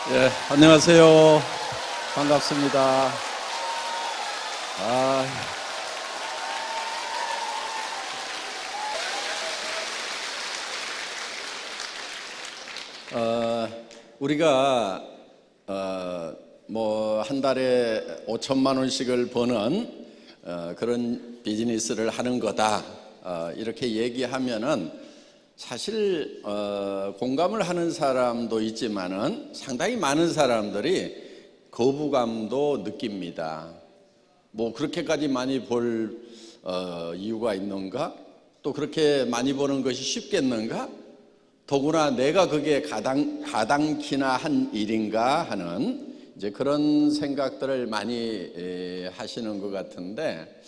예, 안녕하세요. 반갑습니다. 우리가 뭐 한 달에 5천만 원씩을 버는 그런 비즈니스를 하는 거다, 이렇게 얘기하면은 사실 공감을 하는 사람도 있지만은 상당히 많은 사람들이 거부감도 느낍니다. 뭐 그렇게까지 많이 벌 이유가 있는가? 또 그렇게 많이 버는 것이 쉽겠는가? 더구나 내가 그게 가당키나 한 일인가 하는 이제 그런 생각들을 많이 하시는 것 같은데,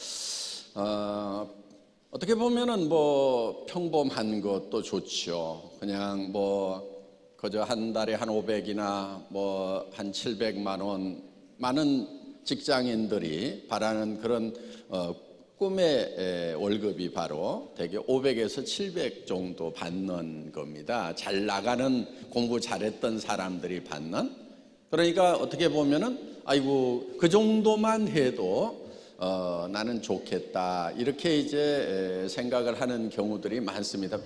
어떻게 보면은 뭐 평범한 것도 좋죠. 그냥 뭐 그저 한 달에 한 500이나 뭐 한 700만 원, 많은 직장인들이 바라는 그런 꿈의 월급이 바로 대개 500에서 700 정도 받는 겁니다. 잘 나가는, 공부 잘했던 사람들이 받는. 그러니까 어떻게 보면은 아이고 그 정도만 해도 나는 좋겠다, 이렇게 이제 생각을 하는 경우들이 많습니다.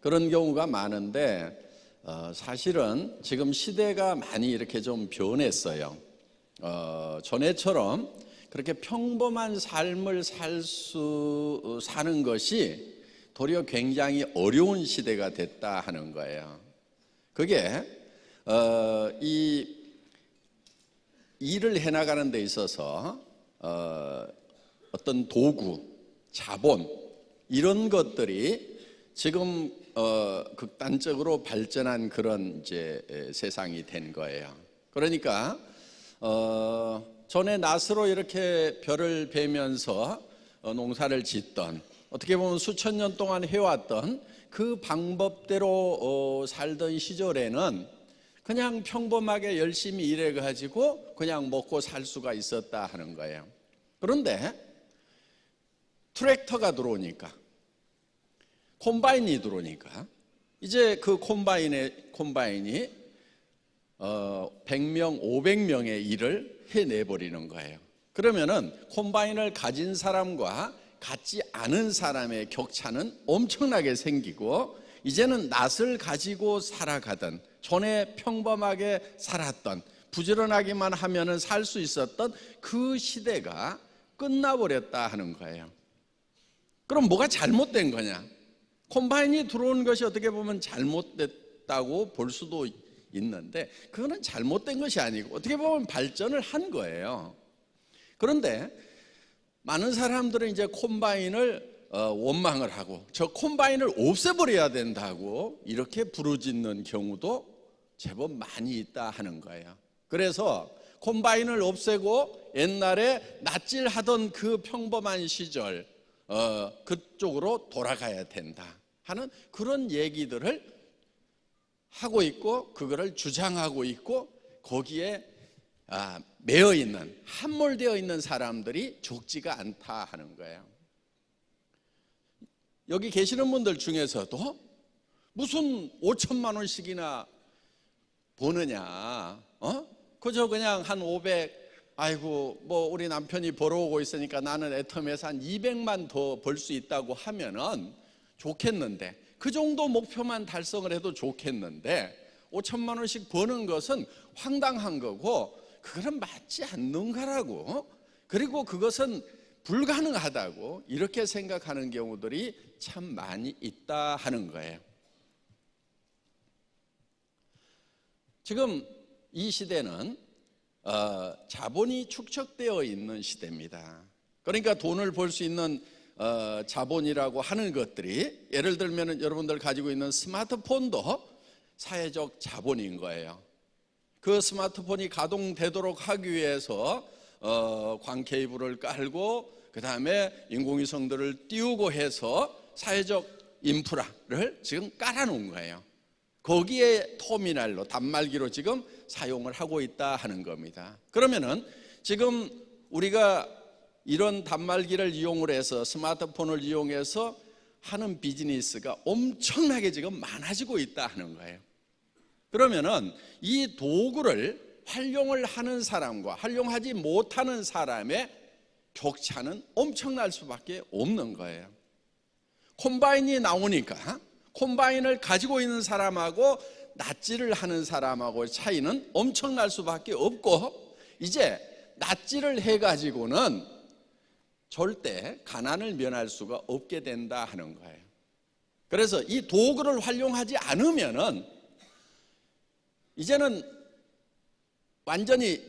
그런 경우가 많은데 사실은 지금 시대가 많이 이렇게 좀 변했어요. 전에처럼 그렇게 평범한 삶을 사는 것이 도리어 굉장히 어려운 시대가 됐다 하는 거예요. 그게 이 일을 해나가는 데 있어서 어떤 도구, 자본, 이런 것들이 지금 극단적으로 발전한 그런 이제 세상이 된 거예요. 그러니까 전에 낫으로 이렇게 벼를 베면서 농사를 짓던, 어떻게 보면 수천 년 동안 해왔던 그 방법대로 살던 시절에는 그냥 평범하게 열심히 일해가지고 그냥 먹고 살 수가 있었다 하는 거예요. 그런데 트랙터가 들어오니까, 콤바인이 들어오니까 이제 그 콤바인이 100명, 500명의 일을 해내버리는 거예요. 그러면은 콤바인을 가진 사람과 갖지 않은 사람의 격차는 엄청나게 생기고, 이제는 낫을 가지고 살아가던, 전에 평범하게 살았던, 부지런하기만 하면은 살 수 있었던 그 시대가 끝나버렸다 하는 거예요. 그럼 뭐가 잘못된 거냐? 콤바인이 들어온 것이 어떻게 보면 잘못됐다고 볼 수도 있는데, 그거는 잘못된 것이 아니고 어떻게 보면 발전을 한 거예요. 그런데 많은 사람들은 이제 콤바인을 원망을 하고 저 콤바인을 없애버려야 된다고 이렇게 부르짖는 경우도 제법 많이 있다 하는 거예요. 그래서 콤바인을 없애고 옛날에 낫질하던 그 평범한 시절, 그쪽으로 돌아가야 된다 하는 그런 얘기들을 하고 있고, 그거를 주장하고 있고, 거기에 매여 있는, 함몰되어 있는 사람들이 적지가 않다 하는 거예요. 여기 계시는 분들 중에서도 무슨 5천만 원씩이나 버느냐, 그저 그냥 한 500, 아이고 뭐 우리 남편이 벌어오고 있으니까 나는 애텀에서 한 200만 더 벌 수 있다고 하면은 좋겠는데, 그 정도 목표만 달성을 해도 좋겠는데 5천만 원씩 버는 것은 황당한 거고, 그거는 맞지 않는 거라고, 그리고 그것은 불가능하다고 이렇게 생각하는 경우들이 참 많이 있다 하는 거예요. 지금 이 시대는 자본이 축적되어 있는 시대입니다. 그러니까 돈을 벌 수 있는 자본이라고 하는 것들이, 예를 들면 여러분들 가지고 있는 스마트폰도 사회적 자본인 거예요. 그 스마트폰이 가동되도록 하기 위해서 광 케이블을 깔고 그 다음에 인공위성들을 띄우고 해서 사회적 인프라를 지금 깔아놓은 거예요. 거기에 터미널로, 단말기로 지금 사용을 하고 있다 하는 겁니다. 그러면은 지금 우리가 이런 단말기를 이용을 해서 스마트폰을 이용해서 하는 비즈니스가 엄청나게 지금 많아지고 있다 하는 거예요. 그러면은 이 도구를 활용을 하는 사람과 활용하지 못하는 사람의 격차는 엄청날 수밖에 없는 거예요. 콤바인이 나오니까 콤바인을 가지고 있는 사람하고 낫지를 하는 사람하고의 차이는 엄청날 수밖에 없고, 이제 낫지를 해가지고는 절대 가난을 면할 수가 없게 된다 하는 거예요. 그래서 이 도구를 활용하지 않으면은 이제는 완전히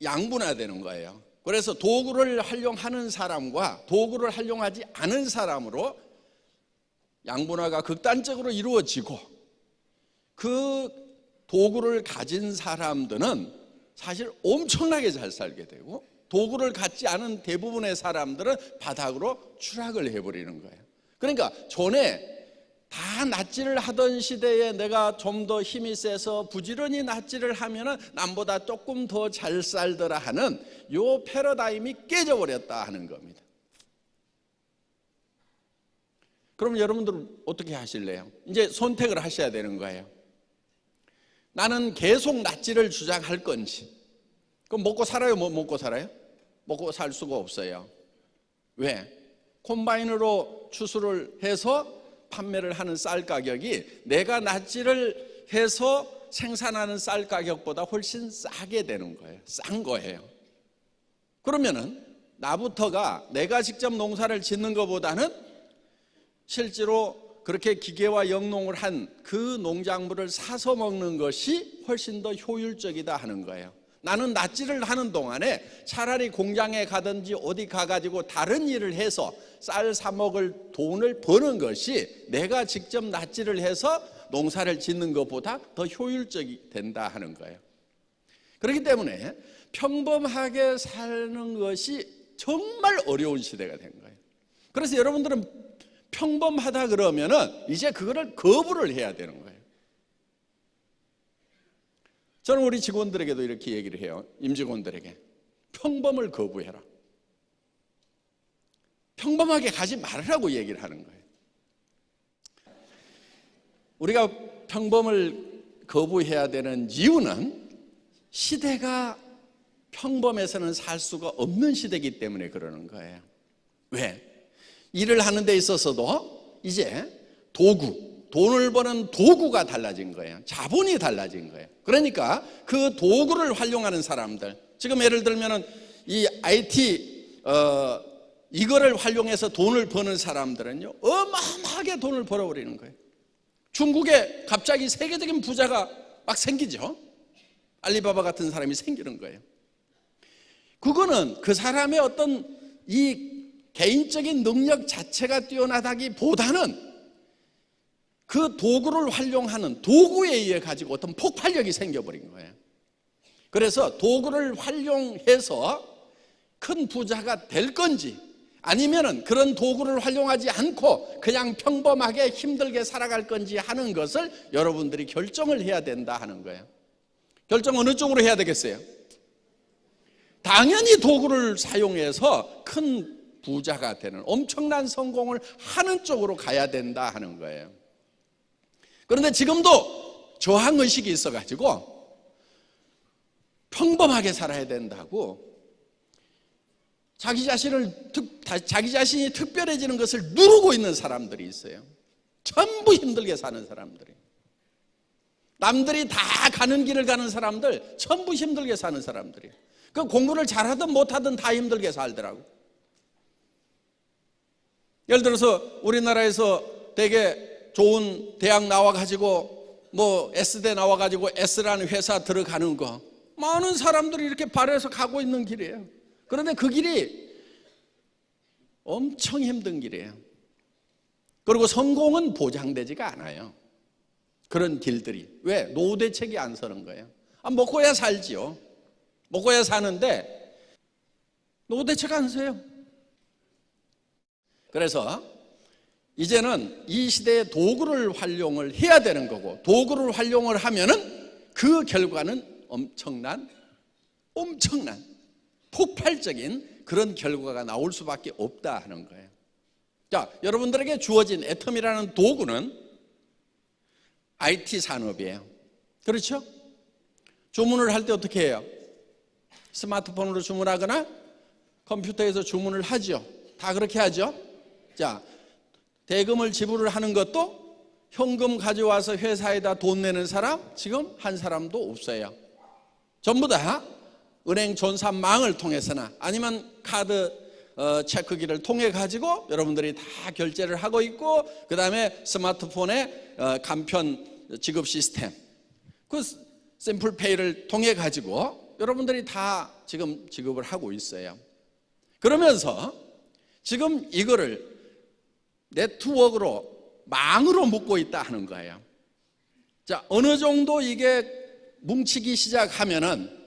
양분화되는 거예요. 그래서 도구를 활용하는 사람과 도구를 활용하지 않은 사람으로 양분화가 극단적으로 이루어지고, 그 도구를 가진 사람들은 사실 엄청나게 잘 살게 되고, 도구를 갖지 않은 대부분의 사람들은 바닥으로 추락을 해버리는 거예요. 그러니까 전에 다 낫지를 하던 시대에 내가 좀 더 힘이 세서 부지런히 낫지를 하면은 남보다 조금 더 잘 살더라 하는 요 패러다임이 깨져버렸다 하는 겁니다. 그럼 여러분들은 어떻게 하실래요? 이제 선택을 하셔야 되는 거예요. 나는 계속 낫지를 주장할 건지. 그럼 먹고 살아요? 뭐 먹고 살아요? 먹고 살 수가 없어요. 왜? 콤바인으로 추수를 해서 판매를 하는 쌀 가격이 내가 낫지를 해서 생산하는 쌀 가격보다 훨씬 싸게 되는 거예요. 싼 거예요. 그러면은 나부터가 내가 직접 농사를 짓는 것보다는 실제로 그렇게 기계와 영농을 한 그 농작물을 사서 먹는 것이 훨씬 더 효율적이다 하는 거예요. 나는 낫지를 하는 동안에 차라리 공장에 가든지 어디 가가지고 다른 일을 해서 쌀 사 먹을 돈을 버는 것이 내가 직접 낫지를 해서 농사를 짓는 것보다 더 효율적이 된다 하는 거예요. 그렇기 때문에 평범하게 사는 것이 정말 어려운 시대가 된 거예요. 그래서 여러분들은 평범하다 그러면은 이제 그거를 거부를 해야 되는 거예요. 저는 우리 직원들에게도 이렇게 얘기를 해요. 임직원들에게 평범을 거부해라. 평범하게 가지 말으라고 얘기를 하는 거예요. 우리가 평범을 거부해야 되는 이유는 시대가 평범해서는 살 수가 없는 시대이기 때문에 그러는 거예요. 왜? 일을 하는 데 있어서도 이제 돈을 버는 도구가 달라진 거예요. 자본이 달라진 거예요. 그러니까 그 도구를 활용하는 사람들, 지금 예를 들면은 이 IT 이거를 활용해서 돈을 버는 사람들은요 어마어마하게 돈을 벌어버리는 거예요. 중국에 갑자기 세계적인 부자가 막 생기죠. 알리바바 같은 사람이 생기는 거예요. 그거는 그 사람의 어떤 이 개인적인 능력 자체가 뛰어나다기보다는 그 도구를 활용하는 도구에 의해 가지고 어떤 폭발력이 생겨버린 거예요. 그래서 도구를 활용해서 큰 부자가 될 건지 아니면은 그런 도구를 활용하지 않고 그냥 평범하게 힘들게 살아갈 건지 하는 것을 여러분들이 결정을 해야 된다 하는 거예요. 결정 어느 쪽으로 해야 되겠어요? 당연히 도구를 사용해서 큰 부자가 되는 엄청난 성공을 하는 쪽으로 가야 된다 하는 거예요. 그런데 지금도 저항의식이 있어가지고 평범하게 살아야 된다고 자기 자신이 특별해지는 것을 누르고 있는 사람들이 있어요. 전부 힘들게 사는 사람들이. 남들이 다 가는 길을 가는 사람들 전부 힘들게 사는 사람들이. 그 공부를 잘하든 못하든 다 힘들게 살더라고. 예를 들어서 우리나라에서 되게 좋은 대학 나와가지고 뭐 S대 나와가지고 S라는 회사 들어가는 거 많은 사람들이 이렇게 발해서 가고 있는 길이에요. 그런데 그 길이 엄청 힘든 길이에요. 그리고 성공은 보장되지가 않아요. 그런 길들이. 왜? 노후 대책이 안 서는 거예요. 먹고야 살지요. 먹고야 사는데 노후 대책 안 서요. 그래서 이제는 이 시대의 도구를 활용을 해야 되는 거고, 도구를 활용을 하면은 그 결과는 엄청난 폭발적인 그런 결과가 나올 수밖에 없다 하는 거예요. 자, 여러분들에게 주어진 애텀이라는 도구는 IT 산업이에요. 그렇죠? 주문을 할 때 어떻게 해요? 스마트폰으로 주문하거나 컴퓨터에서 주문을 하죠. 다 그렇게 하죠. 자, 대금을 지불을 하는 것도 현금 가져와서 회사에다 돈 내는 사람 지금 한 사람도 없어요. 전부 다 은행 전산망을 통해서나 아니면 카드 체크기를 통해 가지고 여러분들이 다 결제를 하고 있고, 그 다음에 스마트폰의 간편 지급 시스템, 그 심플페이를 통해 가지고 여러분들이 다 지금 지급을 하고 있어요. 그러면서 지금 이거를 네트워크로, 망으로 묶고 있다 하는 거예요. 자, 어느 정도 이게 뭉치기 시작하면은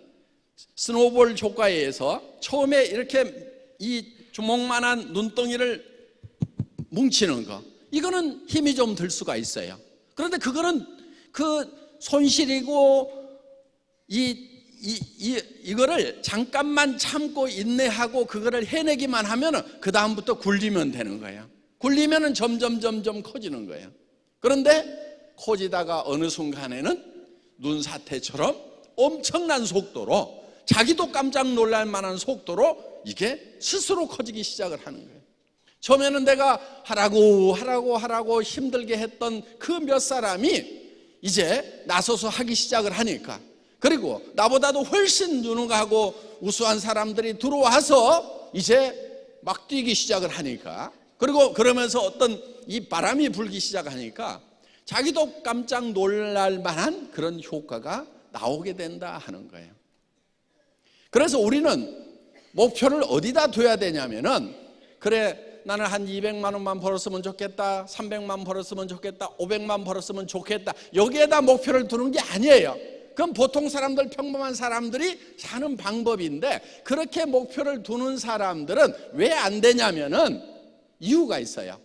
스노볼 효과에 의해서 처음에 이렇게 이 주먹만한 눈덩이를 뭉치는 거, 이거는 힘이 좀 들 수가 있어요. 그런데 그거는 그 손실이고 이거를 잠깐만 참고 인내하고 그거를 해내기만 하면은 그 다음부터 굴리면 되는 거예요. 굴리면은 점점 커지는 거예요. 그런데 커지다가 어느 순간에는 눈사태처럼 엄청난 속도로, 자기도 깜짝 놀랄 만한 속도로 이게 스스로 커지기 시작을 하는 거예요. 처음에는 내가 하라고 힘들게 했던 그 몇 사람이 이제 나서서 하기 시작을 하니까, 그리고 나보다도 훨씬 유능하고 우수한 사람들이 들어와서 이제 막 뛰기 시작을 하니까, 그리고 그러면서 어떤 이 바람이 불기 시작하니까 자기도 깜짝 놀랄 만한 그런 효과가 나오게 된다 하는 거예요. 그래서 우리는 목표를 어디다 둬야 되냐면은, 그래 나는 한 200만 원만 벌었으면 좋겠다, 300만 벌었으면 좋겠다, 500만 벌었으면 좋겠다, 여기에다 목표를 두는 게 아니에요. 그건 보통 사람들, 평범한 사람들이 사는 방법인데, 그렇게 목표를 두는 사람들은 왜 안 되냐면은 이유가 있어요.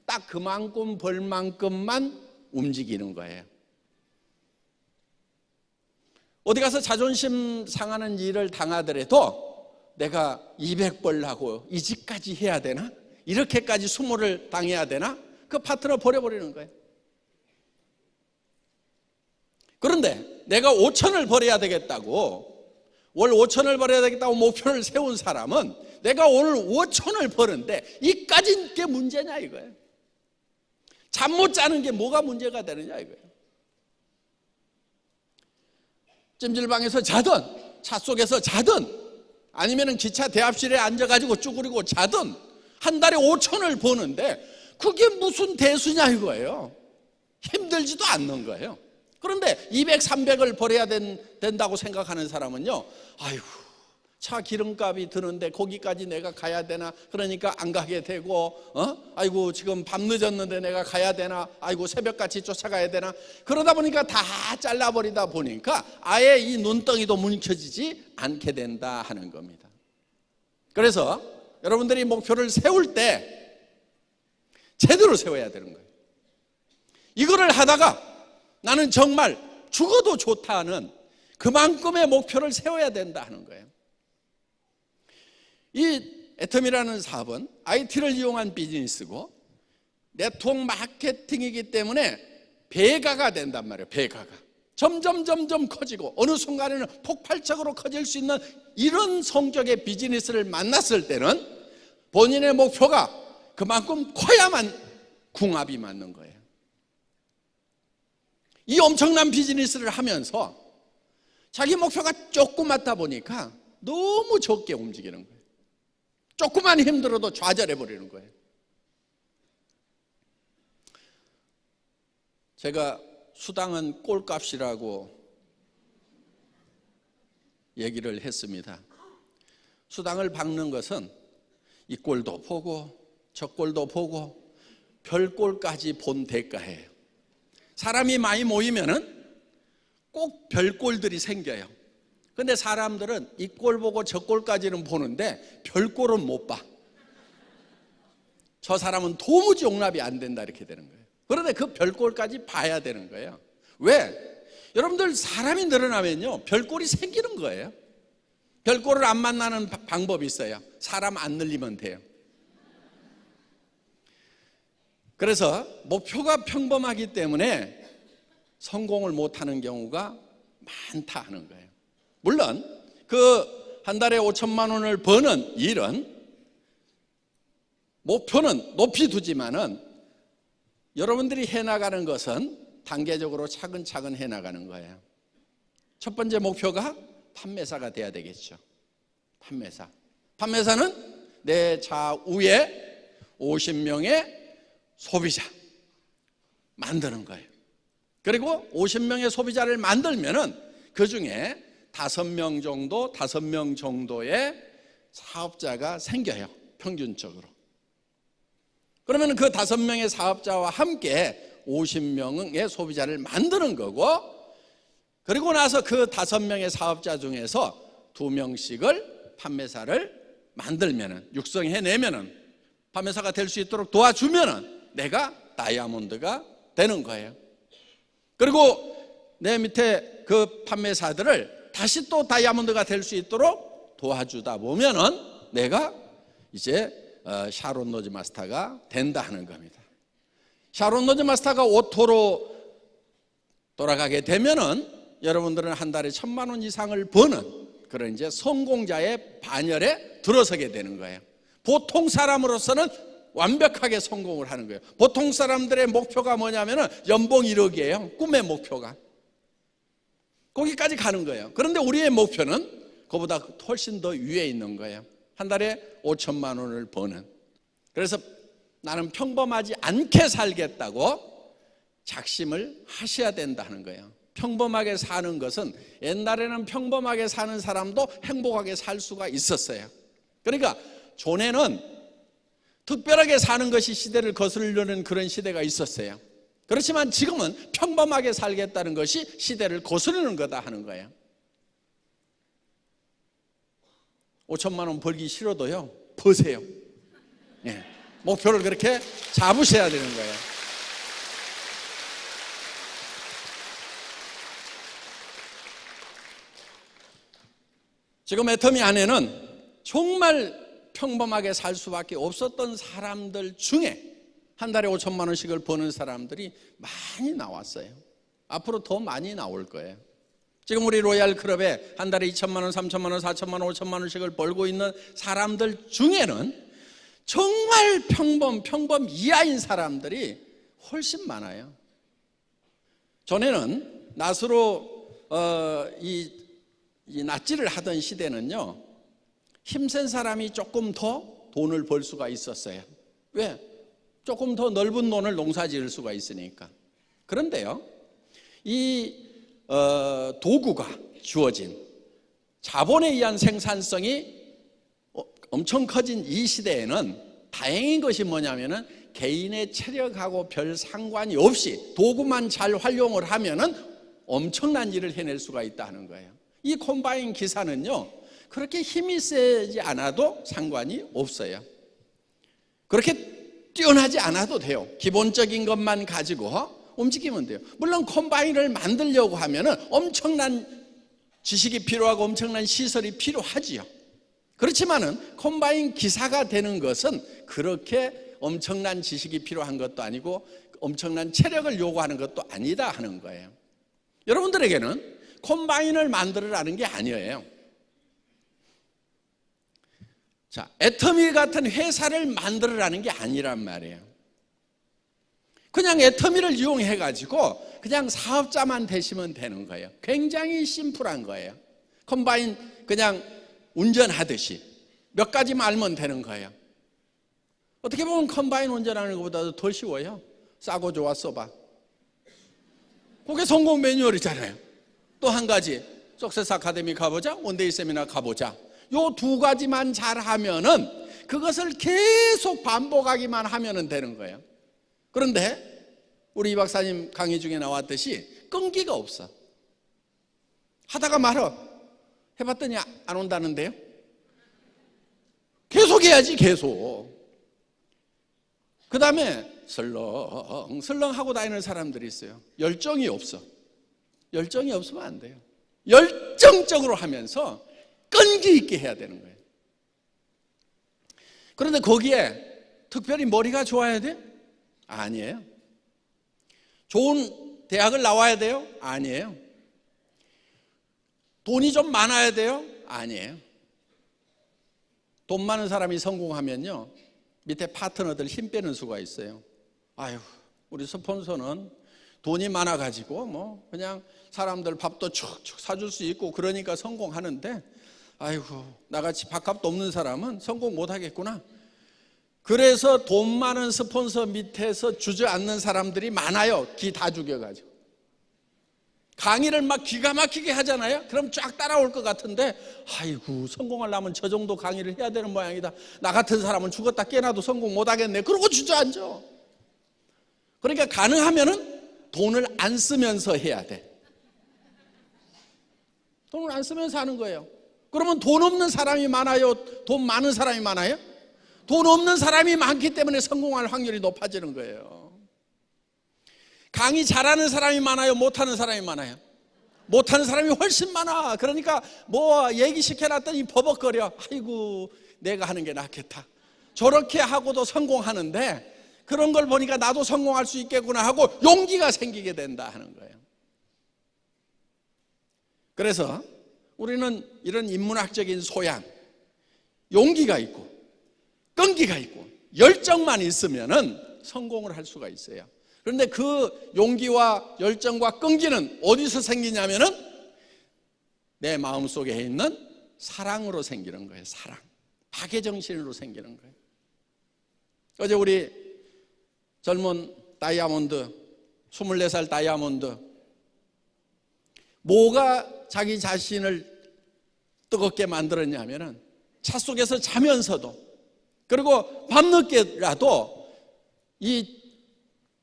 딱 그만큼 벌 만큼만 움직이는 거예요. 어디 가서 자존심 상하는 일을 당하더라도 내가 200 벌라고 이 집까지 해야 되나? 이렇게까지 수모를 당해야 되나? 그 파트너 버려버리는 거예요. 그런데 내가 5천을 벌어야 되겠다고, 월 5천을 벌어야 되겠다고 목표를 세운 사람은 내가 오늘 5천을 버는데 이까진 게 문제냐 이거예요. 잠 못 자는 게 뭐가 문제가 되느냐 이거예요. 찜질방에서 자든 차 속에서 자든 아니면 기차 대합실에 앉아가지고 쭈그리고 자든 한 달에 5천을 버는데 그게 무슨 대수냐 이거예요. 힘들지도 않는 거예요. 그런데 200, 300을 벌어야 된다고 생각하는 사람은요, 아이고 차 기름값이 드는데 거기까지 내가 가야 되나? 그러니까 안 가게 되고, 아이고 지금 밤 늦었는데 내가 가야 되나? 아이고 새벽같이 쫓아가야 되나? 그러다 보니까 다 잘라버리다 보니까 아예 이 눈덩이도 뭉쳐지지 않게 된다 하는 겁니다. 그래서 여러분들이 목표를 세울 때 제대로 세워야 되는 거예요. 이거를 하다가 나는 정말 죽어도 좋다는 그만큼의 목표를 세워야 된다 하는 거예요. 이 애텀이라는 사업은 IT를 이용한 비즈니스고 네트워크 마케팅이기 때문에 배가가 된단 말이에요. 배가가 점점 커지고 어느 순간에는 폭발적으로 커질 수 있는 이런 성격의 비즈니스를 만났을 때는 본인의 목표가 그만큼 커야만 궁합이 맞는 거예요. 이 엄청난 비즈니스를 하면서 자기 목표가 조그맣다 보니까 너무 적게 움직이는 거예요. 조금만 힘들어도 좌절해버리는 거예요. 제가 수당은 꼴값이라고 얘기를 했습니다. 수당을 박는 것은 이 꼴도 보고 저 꼴도 보고 별 꼴까지 본 대가예요. 사람이 많이 모이면은 꼭 별 꼴들이 생겨요. 근데 사람들은 이 꼴 보고 저 꼴까지는 보는데 별 꼴은 못 봐. 저 사람은 도무지 용납이 안 된다 이렇게 되는 거예요. 그런데 그 별 꼴까지 봐야 되는 거예요. 왜? 여러분들 사람이 늘어나면요 별 꼴이 생기는 거예요. 별꼴을 안 만나는 방법이 있어요. 사람 안 늘리면 돼요. 그래서 목표가 평범하기 때문에 성공을 못하는 경우가 많다 하는 거예요. 물론 그 한 달에 5천만 원을 버는 일은 목표는 높이 두지만은 여러분들이 해나가는 것은 단계적으로 차근차근 해나가는 거예요. 첫 번째 목표가 판매사가 돼야 되겠죠. 판매사는 내 좌우에 50명의 소비자 만드는 거예요. 그리고 50명의 소비자를 만들면은 그 중에 5명 정도의 사업자가 생겨요. 평균적으로. 그러면 그 5명의 사업자와 함께 50명의 소비자를 만드는 거고, 그리고 나서 그 5명의 사업자 중에서 2명씩을 판매사를 만들면은, 육성해내면은, 판매사가 될 수 있도록 도와주면은 내가 다이아몬드가 되는 거예요. 그리고 내 밑에 그 판매사들을 다시 또 다이아몬드가 될 수 있도록 도와주다 보면은 내가 이제 샤론 로즈 마스터가 된다 하는 겁니다. 샤론 로즈 마스터가 오토로 돌아가게 되면은 여러분들은 한 달에 1,000만 원 이상을 버는 그런 이제 성공자의 반열에 들어서게 되는 거예요. 보통 사람으로서는 완벽하게 성공을 하는 거예요. 보통 사람들의 목표가 뭐냐면은 연봉 1억이에요. 꿈의 목표가. 거기까지 가는 거예요. 그런데 우리의 목표는 그보다 훨씬 더 위에 있는 거예요. 한 달에 5천만 원을 버는. 그래서 나는 평범하지 않게 살겠다고 작심을 하셔야 된다는 거예요. 평범하게 사는 것은, 옛날에는 평범하게 사는 사람도 행복하게 살 수가 있었어요. 그러니까 전에는 특별하게 사는 것이 시대를 거스르려는 그런 시대가 있었어요. 그렇지만 지금은 평범하게 살겠다는 것이 시대를 거스르는 거다 하는 거예요. 5천만 원 벌기 싫어도요, 버세요. 예, 목표를 그렇게 잡으셔야 되는 거예요. 지금 애터미 안에는 정말 평범하게 살 수밖에 없었던 사람들 중에 한 달에 5천만 원씩을 버는 사람들이 많이 나왔어요. 앞으로 더 많이 나올 거예요. 지금 우리 로얄 클럽에 한 달에 2천만 원, 3천만 원, 4천만 원, 5천만 원씩을 벌고 있는 사람들 중에는 정말 평범 이하인 사람들이 훨씬 많아요. 전에는 낫으로 이 낫지를 하던 시대는요, 힘센 사람이 조금 더 돈을 벌 수가 있었어요. 왜? 조금 더 넓은 논을 농사 지을 수가 있으니까. 그런데요, 이 도구가 주어진 자본에 의한 생산성이 엄청 커진 이 시대에는 다행인 것이 뭐냐면은 개인의 체력하고 별 상관이 없이 도구만 잘 활용을 하면은 엄청난 일을 해낼 수가 있다는 거예요. 이 콤바인 기사는요, 그렇게 힘이 세지 않아도 상관이 없어요. 그렇게 뛰어나지 않아도 돼요. 기본적인 것만 가지고 움직이면 돼요. 물론 콤바인을 만들려고 하면은 엄청난 지식이 필요하고 엄청난 시설이 필요하지요. 그렇지만은 콤바인 기사가 되는 것은 그렇게 엄청난 지식이 필요한 것도 아니고 엄청난 체력을 요구하는 것도 아니다 하는 거예요. 여러분들에게는 콤바인을 만들으라는 게 아니에요. 자, 애터미 같은 회사를 만들으라는 게 아니란 말이에요. 그냥 애터미를 이용해 가지고 그냥 사업자만 되시면 되는 거예요. 굉장히 심플한 거예요. 콤바인 그냥 운전하듯이 몇 가지만 알면 되는 거예요. 어떻게 보면 컴바인 운전하는 것보다도 더 쉬워요. 싸고 좋아 써봐. 그게 성공 매뉴얼이잖아요. 또 한 가지, 석세스 아카데미 가보자, 원데이 세미나 가보자. 요 두 가지만 잘하면은 그것을 계속 반복하기만 하면은 되는 거예요. 그런데 우리 이 박사님 강의 중에 나왔듯이 끈기가 없어. 하다가 말어. 해봤더니 안 온다는데요. 계속 해야지, 계속. 그 다음에 설렁설렁 하고 다니는 사람들이 있어요. 열정이 없어. 열정이 없으면 안 돼요. 열정적으로 하면서 끈기 있게 해야 되는 거예요. 그런데 거기에 특별히 머리가 좋아야 돼? 아니에요. 좋은 대학을 나와야 돼요? 아니에요. 돈이 좀 많아야 돼요? 아니에요. 돈 많은 사람이 성공하면요, 밑에 파트너들 힘 빼는 수가 있어요. 아유, 우리 스폰서는 돈이 많아가지고 뭐 그냥 사람들 밥도 축축 사줄 수 있고 그러니까 성공하는데, 아이고, 나같이 밥값도 없는 사람은 성공 못하겠구나. 그래서 돈 많은 스폰서 밑에서 주저앉는 사람들이 많아요. 기 다 죽여가지고. 강의를 막 기가 막히게 하잖아요. 그럼 쫙 따라올 것 같은데, 아이고, 성공하려면 저 정도 강의를 해야 되는 모양이다. 나 같은 사람은 죽었다 깨나도 성공 못하겠네. 그러고 주저앉아. 그러니까 가능하면은 돈을 안 쓰면서 해야 돼. 돈을 안 쓰면서 하는 거예요. 그러면 돈 없는 사람이 많아요? 돈 많은 사람이 많아요? 돈 없는 사람이 많기 때문에 성공할 확률이 높아지는 거예요. 강의 잘하는 사람이 많아요? 못하는 사람이 많아요? 못하는 사람이 훨씬 많아. 그러니까 뭐 얘기시켜놨더니 버벅거려. 아이고, 내가 하는 게 낫겠다. 저렇게 하고도 성공하는데 그런 걸 보니까 나도 성공할 수 있겠구나 하고 용기가 생기게 된다 하는 거예요. 그래서 우리는 이런 인문학적인 소양, 용기가 있고 끈기가 있고 열정만 있으면은 성공을 할 수가 있어요. 그런데 그 용기와 열정과 끈기는 어디서 생기냐면은 내 마음속에 있는 사랑으로 생기는 거예요. 사랑, 박애정신으로 생기는 거예요. 어제 우리 젊은 다이아몬드, 24살 다이아몬드, 뭐가 자기 자신을 뜨겁게 만들었냐면은 차 속에서 자면서도, 그리고 밤늦게라도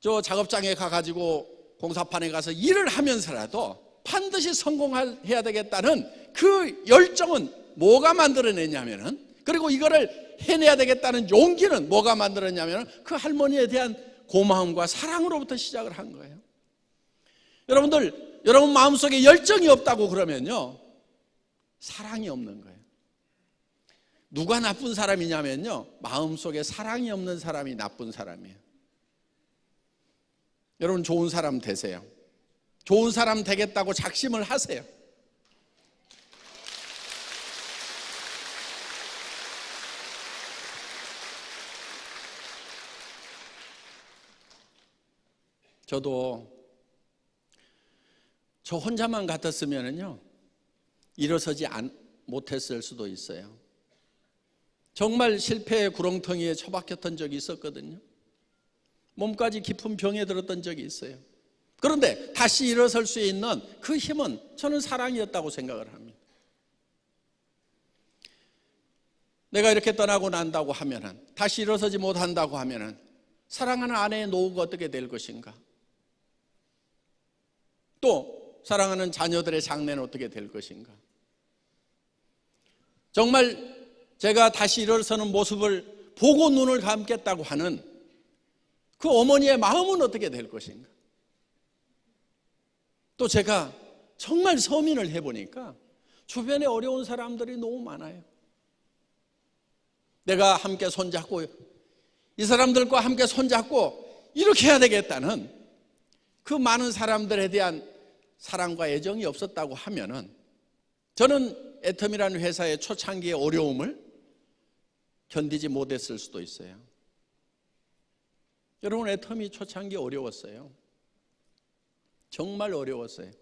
저 작업장에 가가지고 공사판에 가서 일을 하면서라도 반드시 성공해야 되겠다는 그 열정은 뭐가 만들어내냐면은, 그리고 이거를 해내야 되겠다는 용기는 뭐가 만들었냐면은 그 할머니에 대한 고마움과 사랑으로부터 시작을 한 거예요. 여러분 마음속에 열정이 없다고 그러면요, 사랑이 없는 거예요. 누가 나쁜 사람이냐면요, 마음속에 사랑이 없는 사람이 나쁜 사람이에요. 여러분 좋은 사람 되세요. 좋은 사람 되겠다고 작심을 하세요. 저도 저 혼자만 같았으면요 일어서지 못했을 수도 있어요. 정말 실패의 구렁텅이에 처박혔던 적이 있었거든요. 몸까지 깊은 병에 들었던 적이 있어요. 그런데 다시 일어설 수 있는 그 힘은 저는 사랑이었다고 생각을 합니다. 내가 이렇게 떠나고 난다고 하면은, 다시 일어서지 못한다고 하면은 사랑하는 아내의 노후가 어떻게 될 것인가? 또 사랑하는 자녀들의 장래는 어떻게 될 것인가? 정말 제가 다시 일어서는 모습을 보고 눈을 감겠다고 하는 그 어머니의 마음은 어떻게 될 것인가? 또 제가 정말 서민을 해보니까 주변에 어려운 사람들이 너무 많아요. 내가 함께 손잡고 이 사람들과 함께 손잡고 이렇게 해야 되겠다는 그 많은 사람들에 대한 사랑과 애정이 없었다고 하면은, 저는 애텀이라는 회사의 초창기의 어려움을 견디지 못했을 수도 있어요. 여러분, 애텀이 초창기 어려웠어요. 정말 어려웠어요.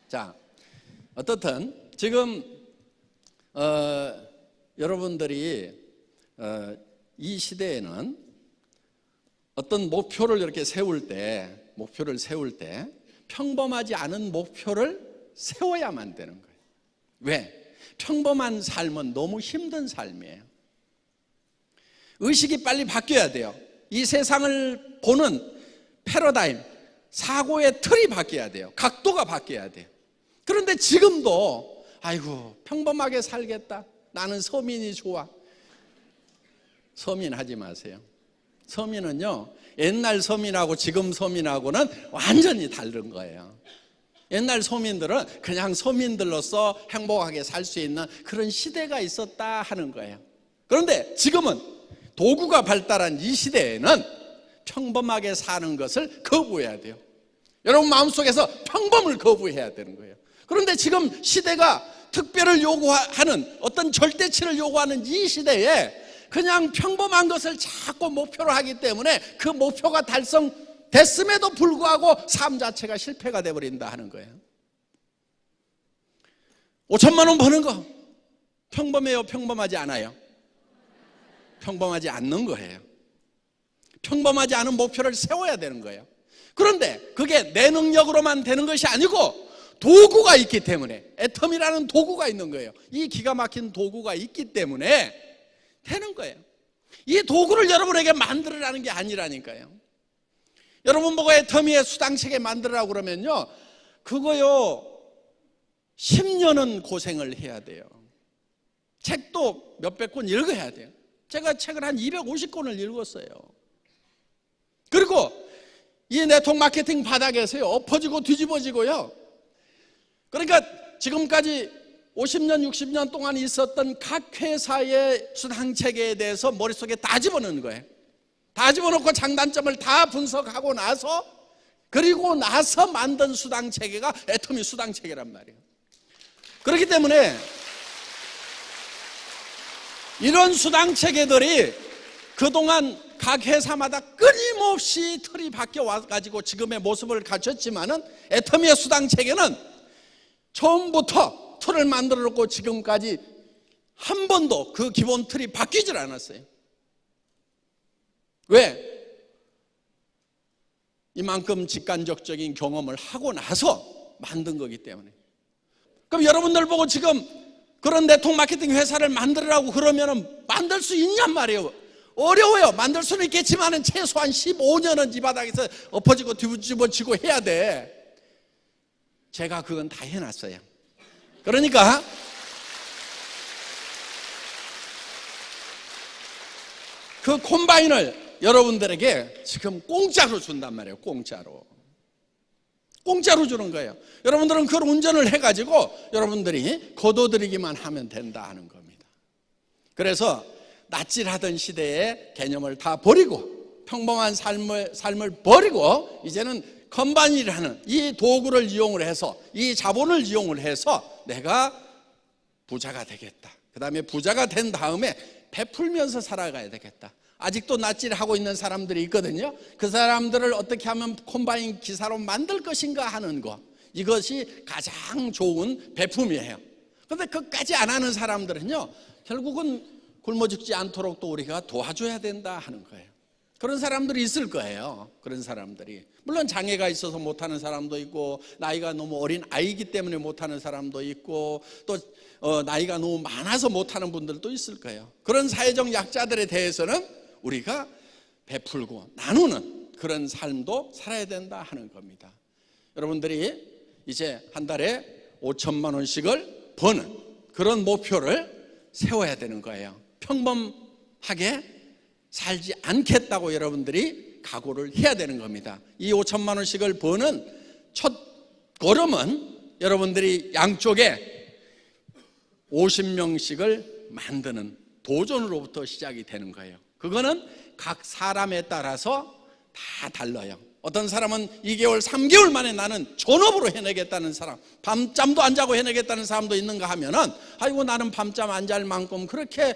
자, 어떻든 지금 여러분들이 이 시대에는 어떤 목표를 이렇게 세울 때 평범하지 않은 목표를 세워야만 되는 거예요. 왜? 평범한 삶은 너무 힘든 삶이에요. 의식이 빨리 바뀌어야 돼요. 이 세상을 보는 패러다임, 사고의 틀이 바뀌어야 돼요. 각도가 바뀌어야 돼요. 그런데 지금도 아이고 평범하게 살겠다, 나는 서민이 좋아. 서민 하지 마세요. 서민은요, 옛날 서민하고 지금 서민하고는 완전히 다른 거예요. 옛날 서민들은 그냥 서민들로서 행복하게 살 수 있는 그런 시대가 있었다 하는 거예요. 그런데 지금은 도구가 발달한 이 시대에는 평범하게 사는 것을 거부해야 돼요. 여러분 마음속에서 평범을 거부해야 되는 거예요. 그런데 지금 시대가 특별을 요구하는, 어떤 절대치를 요구하는 이 시대에 그냥 평범한 것을 자꾸 목표로 하기 때문에 그 목표가 달성됐음에도 불구하고 삶 자체가 실패가 되어버린다 하는 거예요. 5천만 원 버는 거 평범해요? 평범하지 않아요? 평범하지 않는 거예요. 평범하지 않은 목표를 세워야 되는 거예요. 그런데 그게 내 능력으로만 되는 것이 아니고 도구가 있기 때문에, 애텀이라는 도구가 있는 거예요. 이 기가 막힌 도구가 있기 때문에 되는 거예요. 이 도구를 여러분에게 만들으라는 게 아니라니까요. 여러분 보고 애터미의 수당체계 만들으라고 그러면요, 그거요 10년은 고생을 해야 돼요. 책도 몇백 권 읽어야 돼요. 제가 책을 한 250권을 읽었어요. 그리고 이 네트워크 마케팅 바닥에서요 엎어지고 뒤집어지고요, 그러니까 지금까지 50년 60년 동안 있었던 각 회사의 수당체계에 대해서 머릿속에 다 집어넣는 거예요. 다 집어넣고 장단점을 다 분석하고 나서, 그리고 나서 만든 수당체계가 애터미 수당체계란 말이에요. 그렇기 때문에 이런 수당체계들이 그동안 각 회사마다 끊임없이 틀이 바뀌어 와가지고 지금의 모습을 갖췄지만은, 애터미의 수당체계는 처음부터 틀을 만들어 놓고 지금까지 한 번도 그 기본 틀이 바뀌질 않았어요. 왜? 이만큼 직간접적인 경험을 하고 나서 만든 거기 때문에. 그럼 여러분들 보고 지금 그런 네트워크 마케팅 회사를 만들으라고 그러면은 만들 수 있냔 말이에요. 어려워요. 만들 수는 있겠지만은 최소한 15년은 이 바닥에서 엎어지고 뒤집어지고 해야 돼. 제가 그건 다 해놨어요. 그러니까 그 콤바인을 여러분들에게 지금 공짜로 준단 말이에요. 공짜로 주는 거예요. 여러분들은 그걸 운전을 해가지고 여러분들이 거둬들이기만 하면 된다 하는 겁니다. 그래서 낯질하던 시대의 개념을 다 버리고 평범한 삶을 버리고 이제는 컴바인이라는 이 도구를 이용을 해서, 이 자본을 이용을 해서 내가 부자가 되겠다. 그 다음에 부자가 된 다음에 베풀면서 살아가야 되겠다. 아직도 낯질하고 있는 사람들이 있거든요. 그 사람들을 어떻게 하면 콤바인 기사로 만들 것인가 하는 거, 이것이 가장 좋은 베품이에요. 그런데 그것까지 안 하는 사람들은요 결국은 굶어 죽지 않도록 또 우리가 도와줘야 된다 하는 거예요. 그런 사람들이 있을 거예요. 그런 사람들이 물론 장애가 있어서 못하는 사람도 있고, 나이가 너무 어린 아이기 때문에 못하는 사람도 있고, 또 나이가 너무 많아서 못하는 분들도 있을 거예요. 그런 사회적 약자들에 대해서는 우리가 베풀고 나누는 그런 삶도 살아야 된다 하는 겁니다. 여러분들이 이제 한 달에 5천만 원씩을 버는 그런 목표를 세워야 되는 거예요. 평범하게 살지 않겠다고 여러분들이 각오를 해야 되는 겁니다. 이 5천만 원씩을 버는 첫 걸음은 여러분들이 양쪽에 50명씩을 만드는 도전으로부터 시작이 되는 거예요. 그거는 각 사람에 따라서 다 달라요. 어떤 사람은 2개월, 3개월 만에 나는 전업으로 해내겠다는 사람, 밤잠도 안 자고 해내겠다는 사람도 있는가 하면은, 아이고 나는 밤잠 안 잘 만큼 그렇게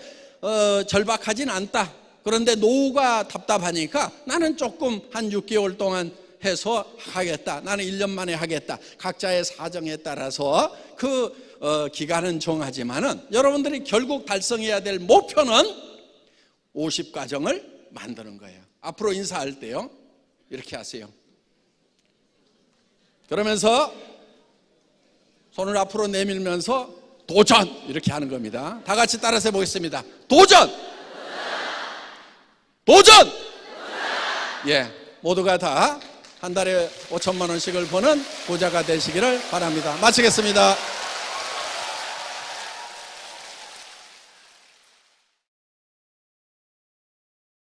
절박하진 않다. 그런데 노후가 답답하니까 나는 조금 한 6개월 동안 해서 하겠다. 나는 1년 만에 하겠다. 각자의 사정에 따라서 그 기간은 정하지만은 여러분들이 결국 달성해야 될 목표는 50가정을 만드는 거예요. 앞으로 인사할 때요 이렇게 하세요. 그러면서 손을 앞으로 내밀면서 도전 이렇게 하는 겁니다. 다 같이 따라서 해보겠습니다. 도전! 도전! 예, 모두가 다 한 달에 5천만 원씩을 버는 부자가 되시기를 바랍니다. 마치겠습니다.